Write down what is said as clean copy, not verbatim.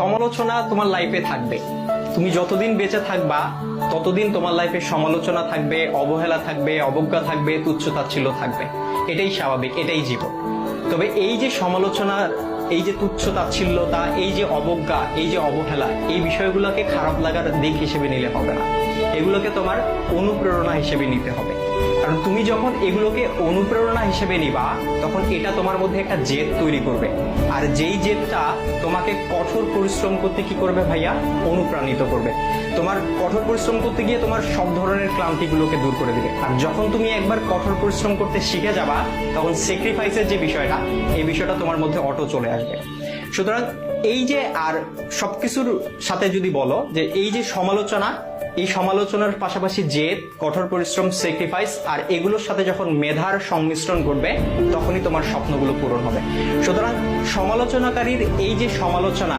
সমালোচনা তোমার লাইফে থাকবে। তুমি যতদিন বেঁচে থাকবা ততদিন তোমার লাইফে সমালোচনা থাকবে, অবহেলা থাকবে, অবজ্ঞা থাকবে, তুচ্ছ-তাচ্ছিল্য থাকবে। এটাই স্বাভাবিক, এটাই জীবন। তবে এই যে সমালোচনা, এই যে তুচ্ছ-তাচ্ছিল্যতা, এই যে অবজ্ঞা, এই যে অবহেলা, এই বিষয়গুলোকে খারাপ লাগার দিক হিসেবে নিলে হবে না। এগুলোকে তোমার অনুপ্রেরণা হিসেবে নিতে হবে। কারণ তুমি যখন এগুলোকে অনুপ্রেরণা হিসেবে নিবা, তখন এটা তোমার মধ্যে একটা জেদ তৈরি করবে। আর যেই জেদটা তোমাকে কঠোর পরিশ্রম করতে কি করবে ভাইয়া? অনুপ্রাণিত করবে। তোমার কঠোর পরিশ্রম করতে গিয়ে তোমার সব ধরনের ক্লান্তিগুলোকে দূর করে দিবে। আর যখন তুমি একবার কঠোর পরিশ্রম করতে শিখে যাবা, তখন স্যাক্রিফাইসের যে বিষয়টা, এই বিষয়টা তোমার মধ্যে অটো চলে আসবে। সুতরাং এই যে, আর সবকিছুর সাথে যদি বলো যে এই যে সমালোচনা, এই সমালোচনার পাশাপাশি জেদ, কঠোর পরিশ্রম, স্যাক্রিফাইস, আর এগুলোর সাথে যখন মেধার সংমিশ্রণ ঘটবে, তখনই তোমার স্বপ্নগুলো পূরণ হবে। সুতরাং সমালোচনাকারীর এই যে সমালোচনা,